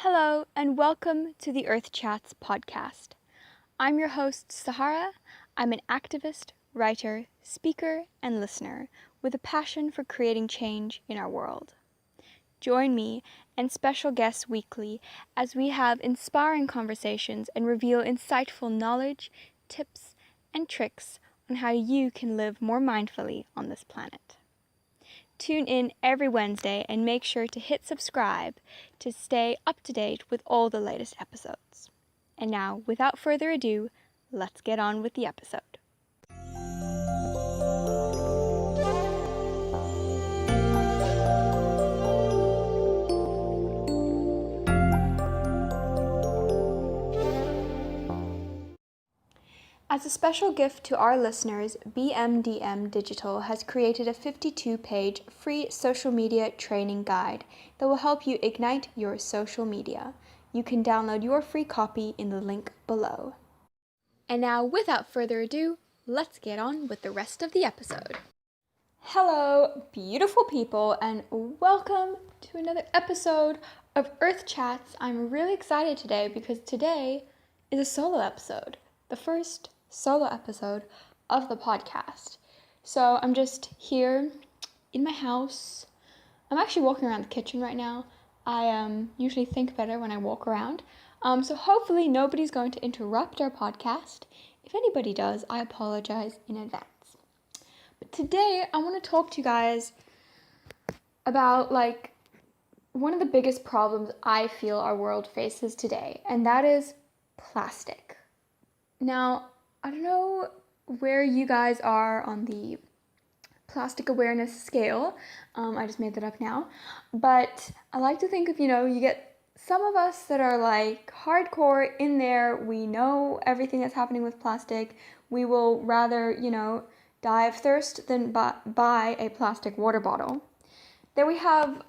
Hello, and welcome to the Earth Chats podcast. I'm your host, Sahara. I'm an activist, writer, speaker, and listener with a passion for creating change in our world. Join me and special guests weekly as we have inspiring conversations and reveal insightful knowledge, tips, and tricks on how you can live more mindfully on this planet. Tune in every Wednesday and make sure to hit subscribe to stay up to date with all the latest episodes. And now, without further ado, let's get on with the episode. As a special gift to our listeners, BMDM Digital has created a 52-page free social media training guide that will help you ignite your social media. You can download your free copy in the link below. And now, without further ado, let's get on with the rest of the episode. Hello, beautiful people, and welcome to another episode of Earth Chats. I'm really excited today because today is a solo episode, the first solo episode of the podcast. So I'm just here in my house. I'm actually walking around the kitchen right now. I usually think better when I walk around. So hopefully nobody's going to interrupt our podcast. If anybody does, I apologize in advance. But today I want to talk to you guys about one of the biggest problems I feel our world faces today, and that is plastic. Now, I don't know where you guys are on the plastic awareness scale. I just made that up now. But I like to think of, you get some of us that are hardcore in there. We know everything that's happening with plastic. We will rather, die of thirst than buy a plastic water bottle. Then we have,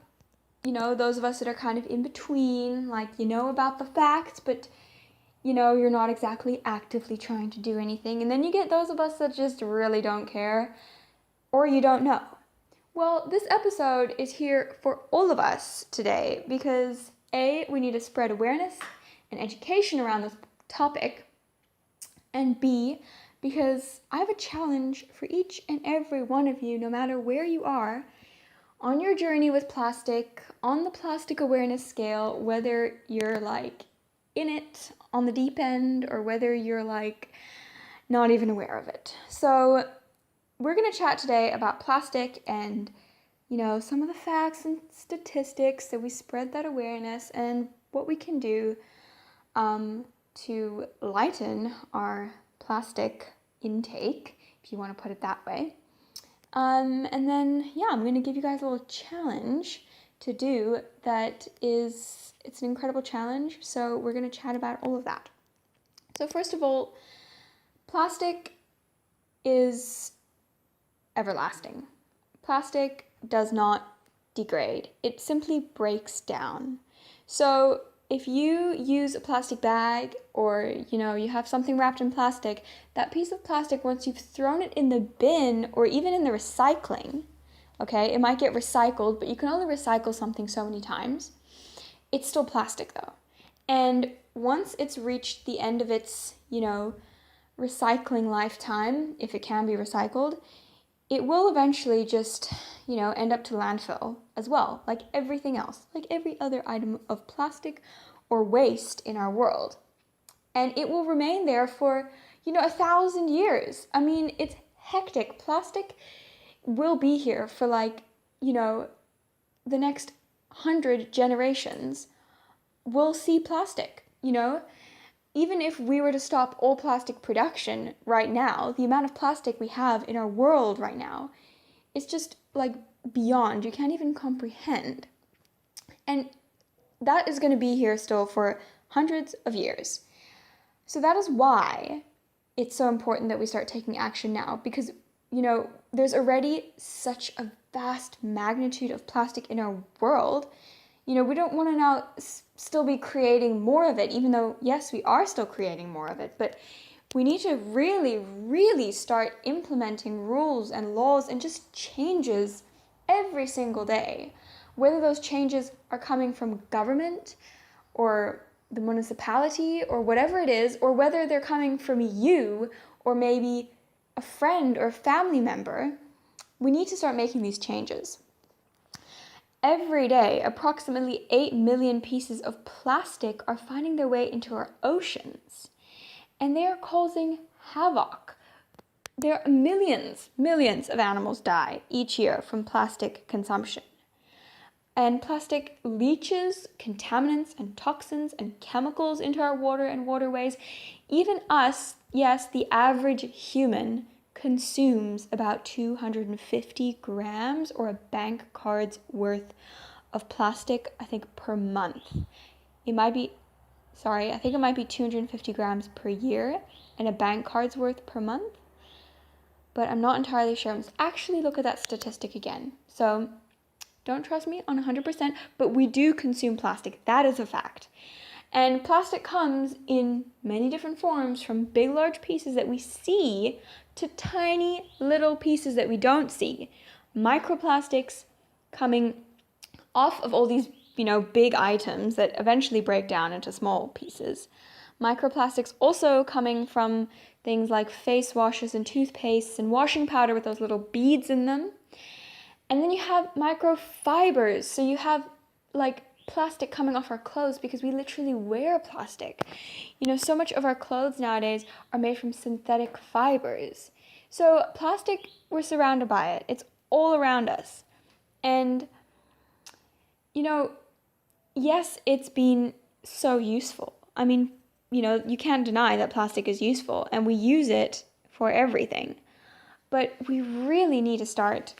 those of us that are kind of in between, about the facts, but you're not exactly actively trying to do anything. And then you get those of us that just really don't care, or you don't know. Well, this episode is here for all of us today because A, we need to spread awareness and education around this topic, and B, because I have a challenge for each and every one of you, no matter where you are, on your journey with plastic, on the plastic awareness scale, whether you're in it on the deep end or whether you're not even aware of it. So we're going to chat today about plastic and some of the facts and statistics that we spread that awareness and what we can do to lighten our plastic intake, if you want to put it that way. And then I'm going to give you guys a little challenge to do it's an incredible challenge, so we're going to chat about all of that. So first of all, plastic is everlasting. Plastic does not degrade. It simply breaks down. So if you use a plastic bag or, you have something wrapped in plastic, that piece of plastic, once you've thrown it in the bin or even in the recycling, okay, it might get recycled, but you can only recycle something so many times. It's still plastic though. And once it's reached the end of its, recycling lifetime, if it can be recycled, it will eventually just, end up to landfill as well, like everything else, like every other item of plastic or waste in our world. And it will remain there for, 1,000 years. I mean, it's hectic. Plastic will be here for the next 100 generations. We'll see plastic, Even if we were to stop all plastic production right now, the amount of plastic we have in our world right now is just beyond. You can't even comprehend. And that is going to be here still for hundreds of years. So that is why it's so important that we start taking action now, because, there's already such a vast magnitude of plastic in our world. We don't want to now still be creating more of it, even though, yes, we are still creating more of it, but we need to really, really start implementing rules and laws and just changes every single day. Whether those changes are coming from government or the municipality or whatever it is, or whether they're coming from you or maybe a friend or family member, we need to start making these changes. Every day, approximately 8 million pieces of plastic are finding their way into our oceans, and they are causing havoc. There are millions of animals die each year from plastic consumption. And plastic leaches contaminants and toxins and chemicals into our water and waterways. Even us, yes, the average human, consumes about 250 grams or a bank card's worth of plastic, I think, per month. I think it might be 250 grams per year and a bank card's worth per month. But I'm not entirely sure. I must actually look at that statistic again. So don't trust me on 100%, but we do consume plastic. That is a fact. And plastic comes in many different forms, from big, large pieces that we see to tiny little pieces that we don't see. Microplastics coming off of all these, big items that eventually break down into small pieces. Microplastics also coming from things like face washes and toothpastes and washing powder with those little beads in them. And then you have microfibers. So you have plastic coming off our clothes because we literally wear plastic. So much of our clothes nowadays are made from synthetic fibers. So plastic, we're surrounded by it. It's all around us. And, yes, it's been so useful. I mean, you can't deny that plastic is useful and we use it for everything. But we really need to start,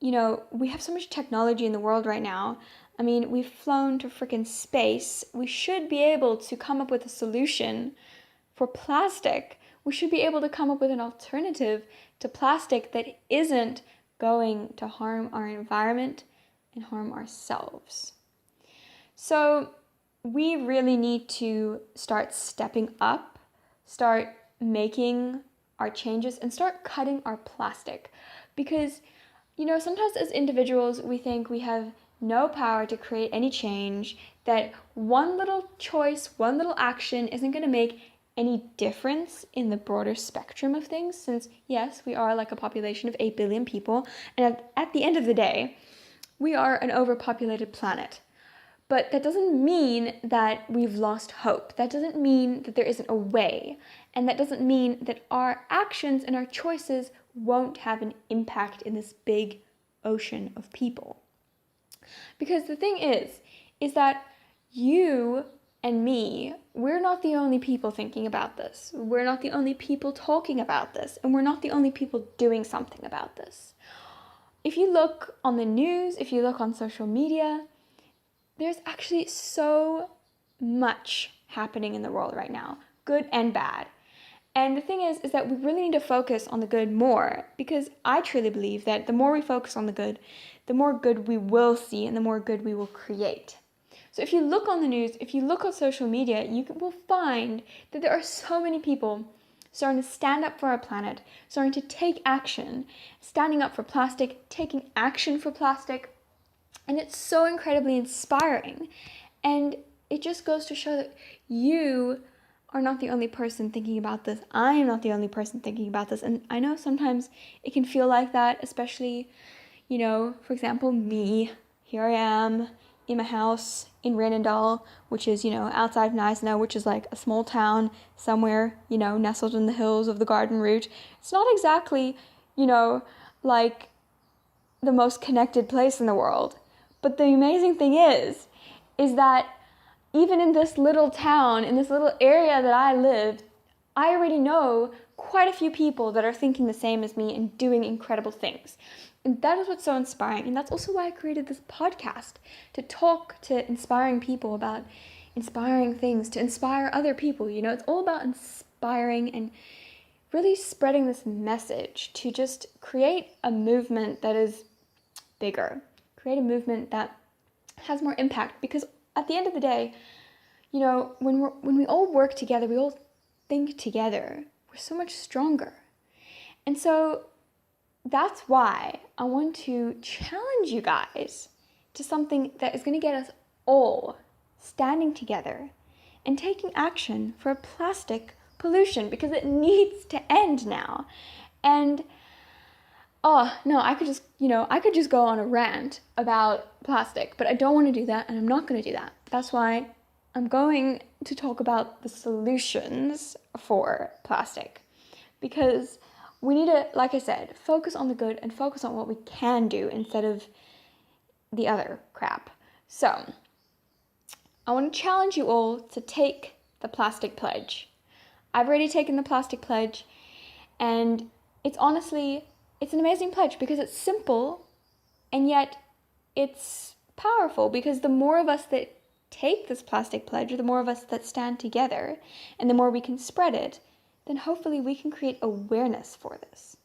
we have so much technology in the world right now. I mean, we've flown to freaking space. We should be able to come up with a solution for plastic. We should be able to come up with an alternative to plastic that isn't going to harm our environment and harm ourselves. So we really need to start stepping up, start making our changes, and start cutting our plastic. Because, sometimes as individuals, we think we have no power to create any change, that one little choice, one little action isn't going to make any difference in the broader spectrum of things, since, yes, we are like a population of 8 billion people, and at the end of the day, we are an overpopulated planet. But that doesn't mean that we've lost hope. That doesn't mean that there isn't a way. And that doesn't mean that our actions and our choices won't have an impact in this big ocean of people. Because the thing is that you and me, we're not the only people thinking about this. We're not the only people talking about this. And we're not the only people doing something about this. If you look on the news, if you look on social media, there's actually so much happening in the world right now, good and bad. And the thing is that we really need to focus on the good more, because I truly believe that the more we focus on the good, the more good we will see and the more good we will create. So if you look on the news, if you look on social media, you will find that there are so many people starting to stand up for our planet, starting to take action, standing up for plastic, taking action for plastic. And it's so incredibly inspiring. And it just goes to show that you are not the only person thinking about this. I am not the only person thinking about this. And I know sometimes it can feel like that, especially, for example, me. Here I am in my house in Renendal, which is, outside of Gneisenau, which is like a small town somewhere, nestled in the hills of the Garden Route. It's not exactly, like the most connected place in the world. But the amazing thing is that even in this little town, in this little area that I live, I already know quite a few people that are thinking the same as me and doing incredible things. And that is what's so inspiring. And that's also why I created this podcast, to talk to inspiring people about inspiring things, to inspire other people. It's all about inspiring and really spreading this message to just create a movement that is bigger. Create a movement that has more impact, because at the end of the day, when we all work together, we all think together, we're so much stronger. And so that's why I want to challenge you guys to something that is going to get us all standing together and taking action for plastic pollution, because it needs to end now. And oh no, I could just go on a rant about plastic, but I don't want to do that, and I'm not going to do that. That's why I'm going to talk about the solutions for plastic, because we need to, like I said, focus on the good and focus on what we can do instead of the other crap. So I want to challenge you all to take the plastic pledge. I've already taken the plastic pledge, and it's an amazing pledge because it's simple, and yet it's powerful, because the more of us that take this plastic pledge, or the more of us that stand together, and the more we can spread it, then hopefully we can create awareness for this.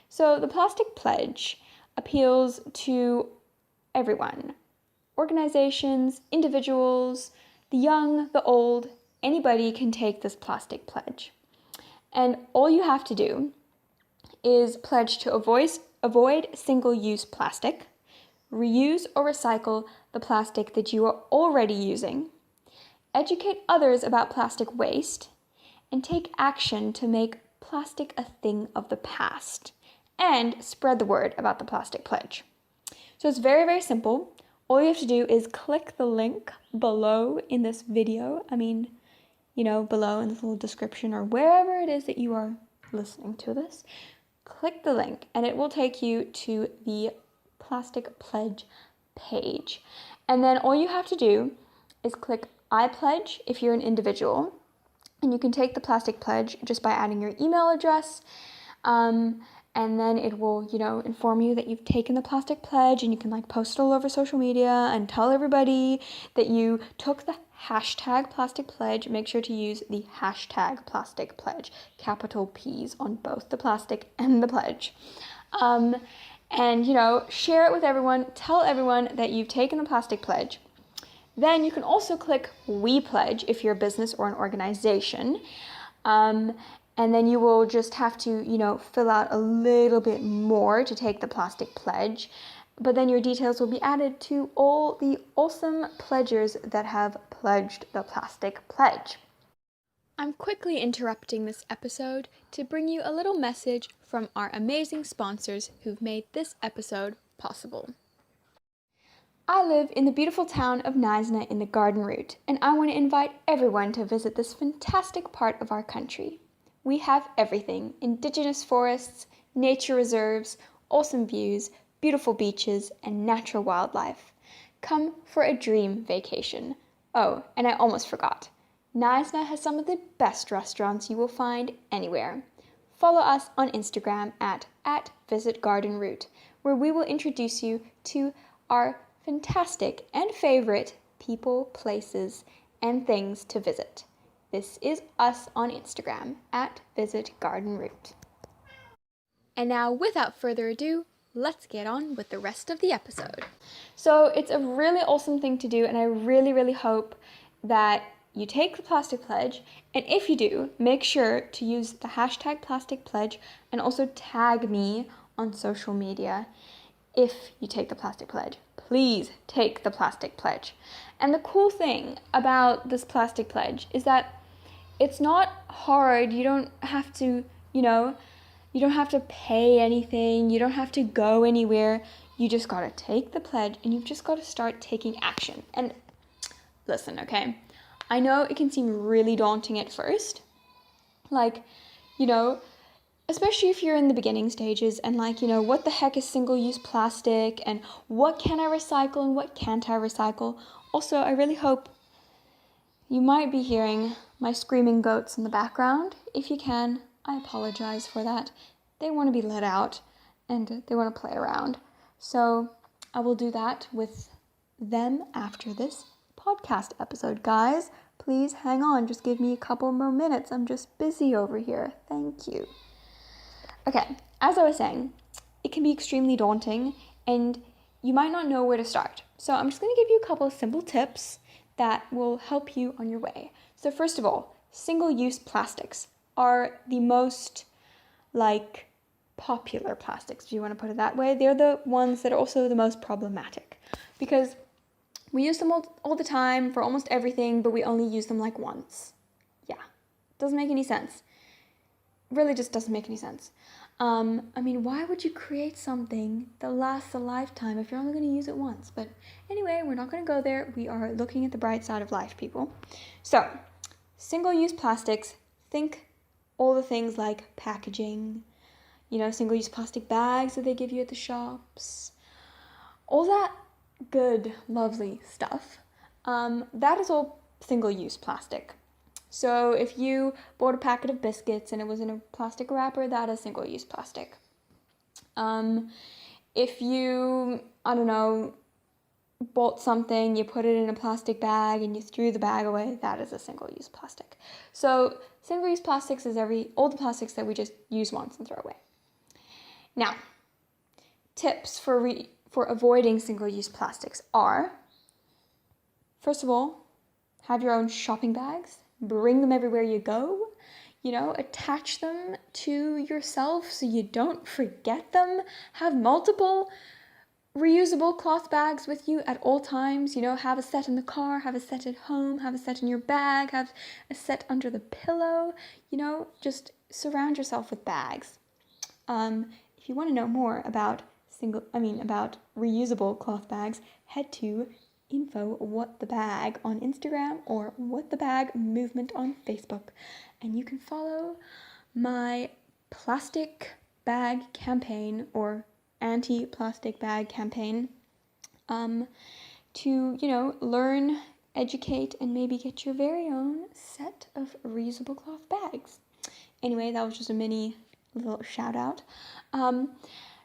So the plastic pledge appeals to everyone. Organizations, individuals, the young, the old, anybody can take this plastic pledge. And all you have to do is pledge to avoid single-use plastic, reuse or recycle the plastic that you are already using, educate others about plastic waste, and take action to make plastic a thing of the past, and spread the word about the plastic pledge. So it's very, very simple. All you have to do is click the link below in this video. Below in this little description, or wherever it is that you are listening to this. Click the link and it will take you to the plastic pledge page. And then all you have to do is click I pledge if you're an individual. And you can take the plastic pledge just by adding your email address. And then it will, inform you that you've taken the plastic pledge, and you can post it all over social media and tell everybody that you took the hashtag plastic pledge. Make sure to use the hashtag plastic pledge, capital P's on both the plastic and the pledge. And share it with everyone, tell everyone that you've taken the plastic pledge. Then you can also click We Pledge if you're a business or an organization. And then you will just have to, fill out a little bit more to take the plastic pledge. But then your details will be added to all the awesome pledgers that have pledged the plastic pledge. I'm quickly interrupting this episode to bring you a little message from our amazing sponsors who've made this episode possible. I live in the beautiful town of Neisner in the Garden Route, and I want to invite everyone to visit this fantastic part of our country. We have everything: indigenous forests, nature reserves, awesome views, beautiful beaches, and natural wildlife. Come for a dream vacation. Oh, and I almost forgot. Neisner has some of the best restaurants you will find anywhere. Follow us on Instagram at visitgardenroute, where we will introduce you to our fantastic and favorite people, places, and things to visit. This is us on Instagram at visitgardenroute. And now, without further ado, let's get on with the rest of the episode. So it's a really awesome thing to do, and I really, really hope that you take the plastic pledge. And if you do, make sure to use the hashtag plastic pledge and also tag me on social media if you take the plastic pledge. Please take the plastic pledge. And the cool thing about this plastic pledge is that it's not hard. You don't have to, you don't have to pay anything. You don't have to go anywhere. You just got to take the pledge, and you've just got to start taking action. And listen, okay? I know it can seem really daunting at first. Especially if you're in the beginning stages and what the heck is single-use plastic, and what can I recycle and what can't I recycle? Also, I really hope you might be hearing my screaming goats in the background. If you can, I apologize for that. They want to be let out and they want to play around. So I will do that with them after this podcast episode. Guys, please hang on. Just give me a couple more minutes. I'm just busy over here. Thank you. Okay, as I was saying, it can be extremely daunting and you might not know where to start. So I'm just going to give you a couple of simple tips that will help you on your way. So first of all, single-use plastics are the most popular plastics, if you want to put it that way. They're the ones that are also the most problematic, because We use them all the time for almost everything, but we only use them like once. Yeah, doesn't make any sense. Really just doesn't make any sense. I mean, why would you create something that lasts a lifetime if you're only going to use it once? But anyway, we're not going to go there. We are looking at the bright side of life, people. So, single-use plastics, think all the things like packaging, single-use plastic bags that they give you at the shops, all that good, lovely stuff. That is all single-use plastic. So if you bought a packet of biscuits and it was in a plastic wrapper, that is single-use plastic. If you, bought something, you put it in a plastic bag and you threw the bag away, that is a single-use plastic. So single-use plastics is all the plastics that we just use once and throw away. Now, tips for avoiding single-use plastics are, first of all, have your own shopping bags. Bring them everywhere you go, attach them to yourself so you don't forget them. Have multiple reusable cloth bags with you at all times. Have a set in the car, have a set at home, have a set in your bag, have a set under the pillow. Just surround yourself with bags. If you want to know more about reusable cloth bags, head to info what the bag on Instagram or what the bag movement on Facebook, and you can follow my plastic bag campaign or anti-plastic bag campaign to learn, educate, and maybe get your very own set of reusable cloth bags. Anyway, that was just a mini little shout out.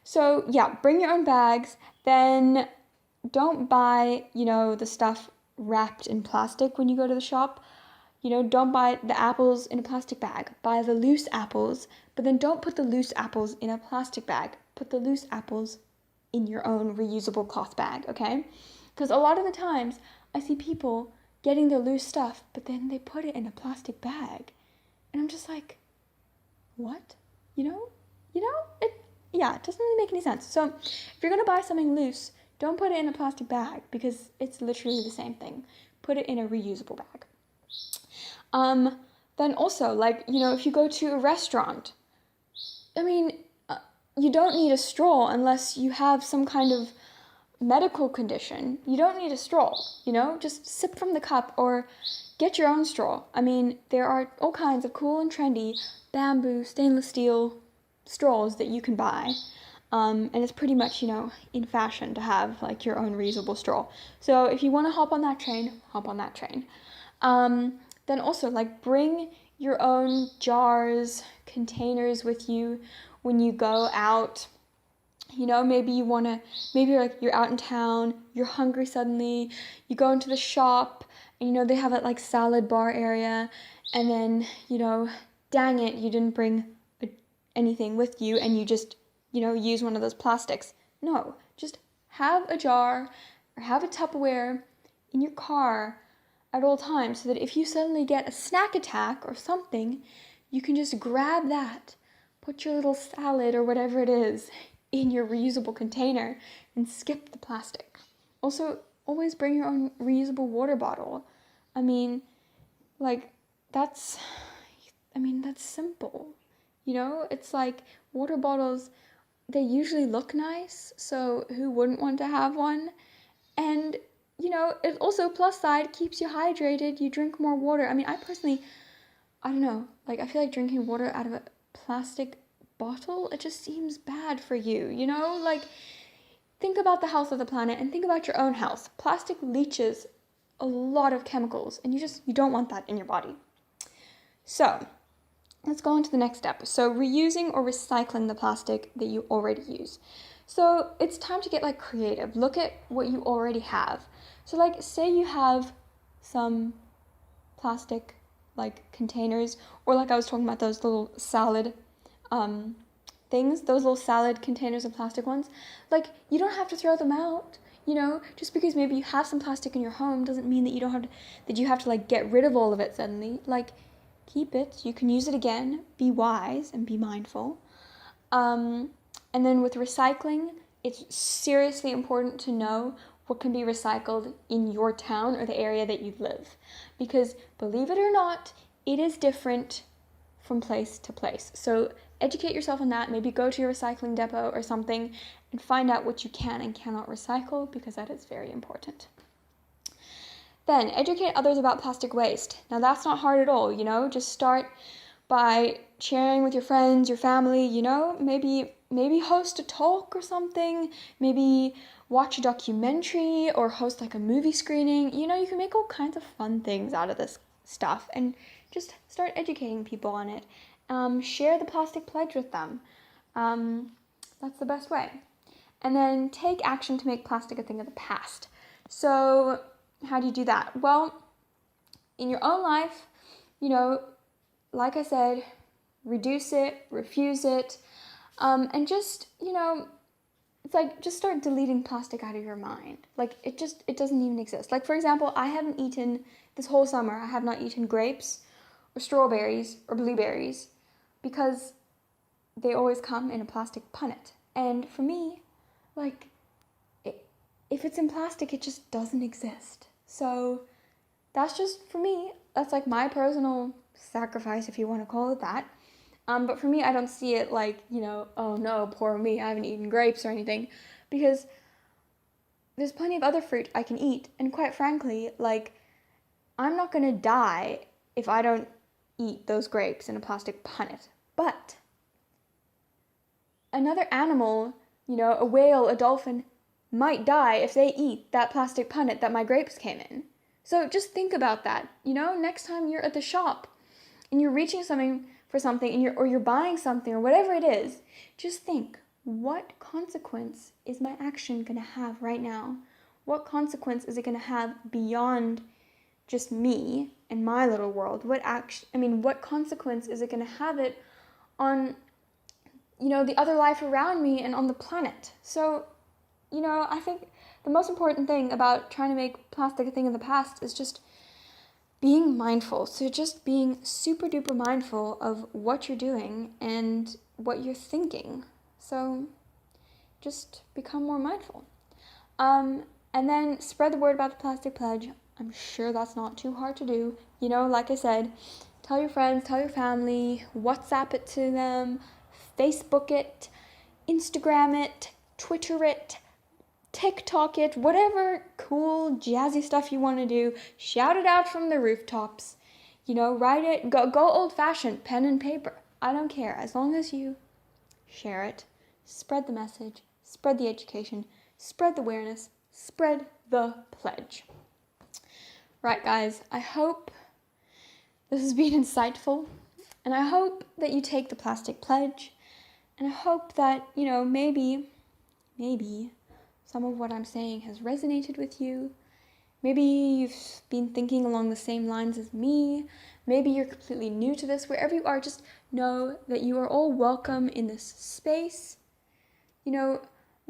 So yeah, bring your own bags. Then don't buy, the stuff wrapped in plastic when you go to the shop. Don't buy the apples in a plastic bag. Buy the loose apples, but then don't put the loose apples in a plastic bag. Put the loose apples in your own reusable cloth bag, okay? Because a lot of the times I see people getting their loose stuff, but then they put it in a plastic bag. And I'm just like, what? It doesn't really make any sense. So if you're going to buy something loose, don't put it in a plastic bag because it's literally the same thing. Put it in a reusable bag. Then also, if you go to a restaurant, you don't need a straw unless you have some kind of medical condition. You don't need a straw, just sip from the cup or get your own straw. There are all kinds of cool and trendy bamboo, stainless steel straws that you can buy. And it's pretty much, in fashion to have your own reusable straw. So if you want to hop on that train, hop on that train. Then also bring your own jars, containers with you when you go out. Maybe you're out in town, you're hungry suddenly, you go into the shop, and they have that salad bar area, and then, dang it, you didn't bring anything with you, and you just use one of those plastics. No, just have a jar or have a Tupperware in your car at all times so that if you suddenly get a snack attack or something, you can just grab that, put your little salad or whatever it is in your reusable container and skip the plastic. Also, always bring your own reusable water bottle. That's simple. It's water bottles, they usually look nice, so who wouldn't want to have one? And, it also, plus side, keeps you hydrated, you drink more water. I personally, I don't know, I feel like drinking water out of a plastic bottle, it just seems bad for you, think about the health of the planet and think about your own health. Plastic leaches a lot of chemicals, and you don't want that in your body. So, let's go on to the next step. So reusing or recycling the plastic that you already use. So it's time to get creative. Look at what you already have. So say you have some plastic containers, or I was talking about those little salad things, those little salad containers of plastic ones. You don't have to throw them out. Just because maybe you have some plastic in your home doesn't mean that you have to get rid of all of it suddenly. Keep it, you can use it again, be wise and be mindful. And then with recycling, it's seriously important to know what can be recycled in your town or the area that you live. Because believe it or not, it is different from place to place. So educate yourself on that. Maybe go to your recycling depot or something and find out what you can and cannot recycle, because that is very important. Then educate others about plastic waste. Now that's not hard at all, just start by sharing with your friends, your family, maybe host a talk or something, maybe watch a documentary or host like a movie screening. You can make all kinds of fun things out of this stuff and just start educating people on it. Share the plastic pledge with them. That's the best way. And then take action to make plastic a thing of the past. So how do you do that? Well, in your own life, like I said, reduce it, refuse it, and just, it's like, just start deleting plastic out of your mind. Like, it doesn't even exist. Like, for example, this whole summer, I have not eaten grapes or strawberries or blueberries because they always come in a plastic punnet. And for me, like, if it's in plastic, it just doesn't exist. So that's just, for me, that's like my personal sacrifice, if you want to call it that. But for me, I don't see it like, oh no, poor me, I haven't eaten grapes or anything, because there's plenty of other fruit I can eat. And quite frankly, like, I'm not going to die if I don't eat those grapes in a plastic punnet. But another animal, a whale, a dolphin, might die if they eat that plastic punnet that my grapes came in. So just think about that. Next time you're at the shop and you're reaching for something and you're buying something or whatever it is, just think, what consequence is my action going to have right now? What consequence is it going to have beyond just me and my little world? What consequence is it going to have it on, the other life around me and on the planet? So, I think the most important thing about trying to make plastic a thing of the past is just being mindful. So just being super duper mindful of what you're doing and what you're thinking. So just become more mindful. And then spread the word about the plastic pledge. I'm sure that's not too hard to do. Like I said, tell your friends, tell your family, WhatsApp it to them, Facebook it, Instagram it, Twitter it, TikTok it, whatever cool, jazzy stuff you want to do. Shout it out from the rooftops. Write it. Go old-fashioned, pen and paper. I don't care. As long as you share it, spread the message, spread the education, spread the awareness, spread the pledge. Right, guys, I hope this has been insightful, and I hope that you take the plastic pledge, and I hope that, maybe some of what I'm saying has resonated with you. Maybe you've been thinking along the same lines as me. Maybe you're completely new to this. Wherever you are, just know that you are all welcome in this space. We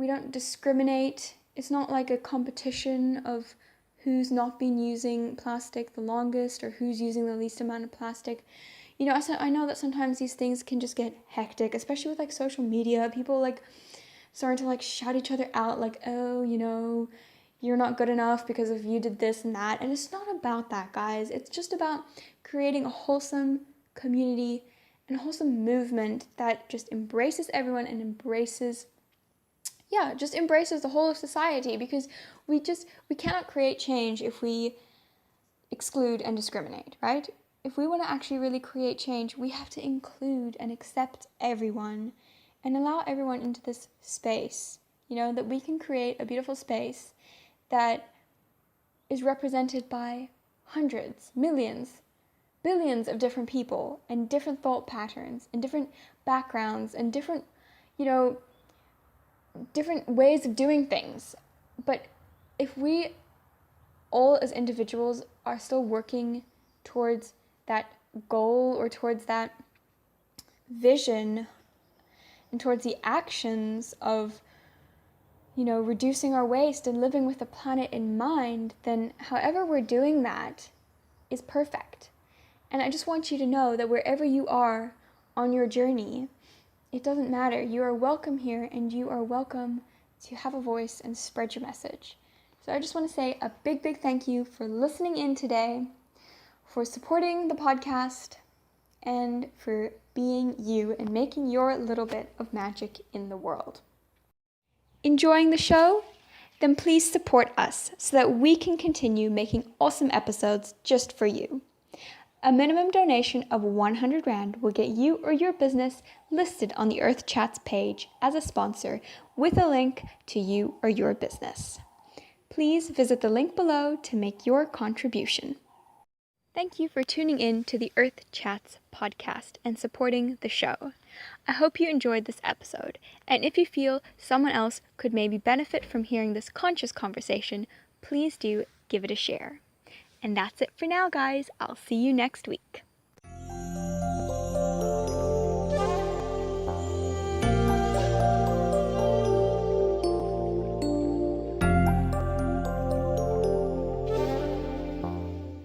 don't discriminate. It's not like a competition of who's not been using plastic the longest or who's using the least amount of plastic. I know that sometimes these things can just get hectic, especially with social media. People starting to shout each other out oh, you're not good enough because of you did this and that. And it's not about that, guys. It's just about creating a wholesome community and a wholesome movement that just embraces everyone and embraces the whole of society, because we cannot create change if we exclude and discriminate, right? If we want to actually really create change, we have to include and accept everyone and allow everyone into this space, that we can create a beautiful space that is represented by hundreds, millions, billions of different people and different thought patterns and different backgrounds and different ways of doing things. But if we all as individuals are still working towards that goal or towards that vision and towards the actions of, reducing our waste and living with the planet in mind, then however we're doing that is perfect. And I just want you to know that wherever you are on your journey, it doesn't matter. You are welcome here, and you are welcome to have a voice and spread your message. So I just want to say a big, big thank you for listening in today, for supporting the podcast, and for being you and making your little bit of magic in the world. Enjoying the show? Then please support us so that we can continue making awesome episodes just for you. A minimum donation of 100 Rand will get you or your business listed on the Earth Chats page as a sponsor with a link to you or your business. Please visit the link below to make your contribution. Thank you for tuning in to the Earth Chats podcast and supporting the show. I hope you enjoyed this episode, and if you feel someone else could maybe benefit from hearing this conscious conversation, please do give it a share. And that's it for now, guys. I'll see you next week.